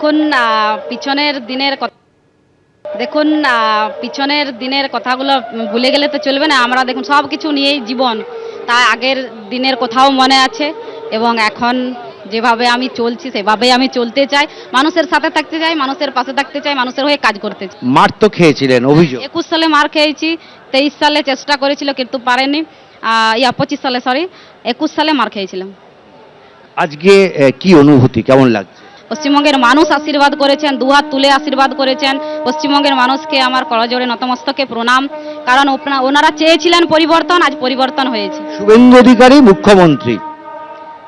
দেখুন পিছনের দিনের কথাগুলো ভুলে গেলে তো চলবে না। আমরা দেখুন সব কিছু নিয়েই জীবন, তাই আগের দিনের কথাও মনে আছে এবং এখন যেভাবে আমি চলছি সেভাবেই আমি চলতে চাই, মানুষের সাথে থাকতে চাই, মানুষের পাশে থাকতে চাই, মানুষের হয়ে কাজ করতে চাই। মার তো খেয়েছিলেন, অভিযোগ। 21 সালে মার খেয়েছি, 23 সালে চেষ্টা করেছিল কিন্তু পারেনি, 25 সালে, সরি, 21 সালে মার খেয়েছিলাম। আজকে কি অনুভূতি, কেমন লাগছে? পশ্চিমবঙ্গের মানুষ আশীর্বাদ করেছেন, দুহাত তুলে আশীর্বাদ করেছেন। পশ্চিমবঙ্গের মানুষকে আমার করজোড়ে নতমস্তকে প্রণাম, কারণ ওনারা চেয়েছিলেন পরিবর্তন, আজ পরিবর্তন হয়েছে। শুভেন্দু অধিকারী মুখ্যমন্ত্রী।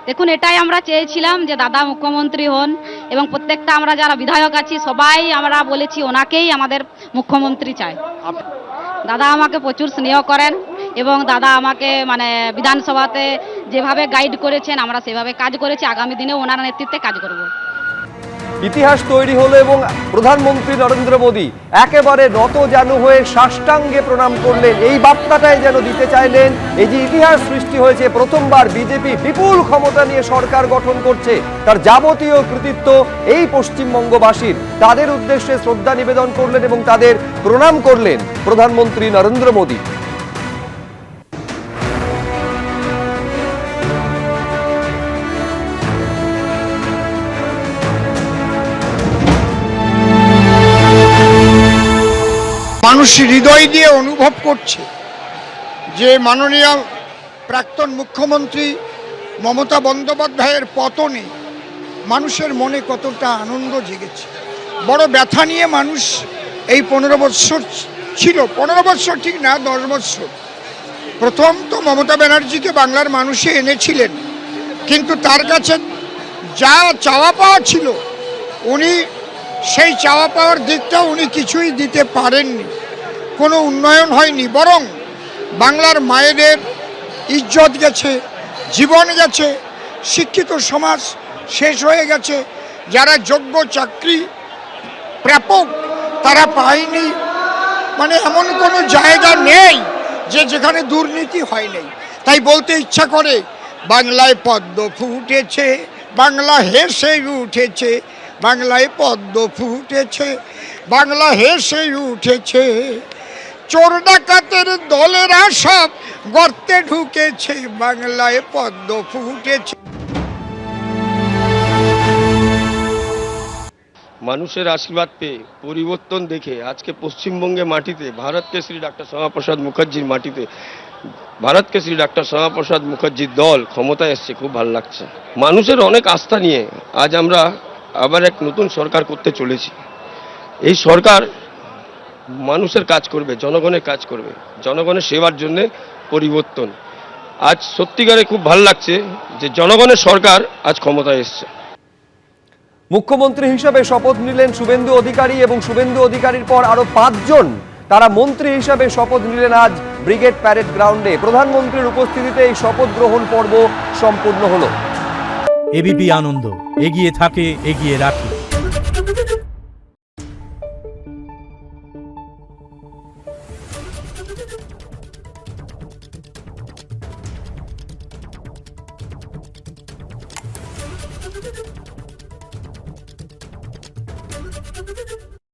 দেখুন, এটাই আমরা চেয়েছিলাম যে দাদা মুখ্যমন্ত্রী হন, এবং প্রত্যেকটা আমরা যারা বিধায়ক আছি সবাই আমরা বলেছি ওনাকেই আমাদের মুখ্যমন্ত্রী চাই। দাদা আমাকে প্রচুর স্নেহ করেন এবং দাদা আমাকে বিধানসভাতে যেভাবে গাইড করেছেন আমরা সেভাবে কাজ করেছি, আগামী দিনেও ওনার নেতৃত্বে কাজ করব। ইতিহাস তৈরি হলো এবং প্রধানমন্ত্রী নরেন্দ্র মোদী একেবারে নতজানু হয়ে সাষ্টাঙ্গে প্রণাম করলেন। এই বার্তাটাই যেন দিতে চাইলেন, এই যে ইতিহাস সৃষ্টি হয়েছে, প্রথমবার বিজেপি বিপুল ক্ষমতা নিয়ে সরকার গঠন করছে, তার যাবতীয় কৃতিত্ব এই পশ্চিমবঙ্গবাসীর। তাদের উদ্দেশ্যে শ্রদ্ধা নিবেদন করলেন এবং তাদের প্রণাম করলেন প্রধানমন্ত্রী নরেন্দ্র মোদী। মানুষ হৃদয় দিয়ে অনুভব করছে যে মাননীয় প্রাক্তন মুখ্যমন্ত্রী মমতা বন্দ্যোপাধ্যায়ের পতনে মানুষের মনে কতটা আনন্দ জেগেছে। বড় ব্যথা নিয়ে মানুষ এই 15 বৎসর ছিল, 15 বৎসর ঠিক না, 10 বৎসর। প্রথম তো মমতা ব্যানার্জিকে বাংলার মানুষে এনেছিলেন, কিন্তু তার কাছে যা চাওয়া পাওয়া ছিল উনি সেই চাওয়া পাওয়ার দিকটা উনি কিছুই দিতে পারেননি। কোনো উন্নয়ন হয়নি, বরং বাংলার মায়েদের ইজ্জত গেছে, জীবন গেছে, শিক্ষিত সমাজ শেষ হয়ে গেছে, যারা যোগ্য চাকরি প্রাপক তারা পায়নি। এমন কোনো জায়গা নেই যেখানে দুর্নীতি হয় নাই। তাই বলতে ইচ্ছা করে, বাংলায় পদ্ম ফুটেছে, বাংলা হেসে উঠেছে, বাংলায় পদ্ম ফুটেছে, বাংলা হেসে উঠেছে, চোর ডাকাতের দলেরা সব গর্তে ঢুকেছে, বাংলায় পদ্ম ফুটেছে। মানুষের আশীর্বাদ পেয়ে, পরিবর্তন দেখে আজকে পশ্চিমবঙ্গে মাটিতে ভারত কেশরী ডাক্তার শ্যামাপ্রসাদ মুখার্জির মাটিতে ভারত কেশরী ডাক্তার শ্যামাপ্রসাদ মুখার্জির দল ক্ষমতায় এসছে, খুব ভালো লাগছে। মানুষের অনেক আস্থা নিয়ে আজ আমরা আবার এক নতুন সরকার করতে চলেছি। এই সরকার মানুষের কাজ করবে, জনগণের কাজ করবে, জনগণের সেবার জন্য পরিবর্তন। আজ সত্যিকারে খুব ভালো লাগছে যে জনগণের সরকার আজ ক্ষমতায় এসছে। মুখ্যমন্ত্রী হিসেবে শপথ নিলেন শুভেন্দু অধিকারী এবং শুভেন্দু অধিকারীর পর আরো 5 জন তারা মন্ত্রী হিসেবে শপথ নিলেন আজ ব্রিগেড প্যারেড গ্রাউন্ডে। প্রধানমন্ত্রীর উপস্থিতিতে এই শপথ গ্রহণ পর্ব সম্পূর্ণ হলো। এবিপি আনন্দ, এগিয়ে থাকে, এগিয়ে রাখে।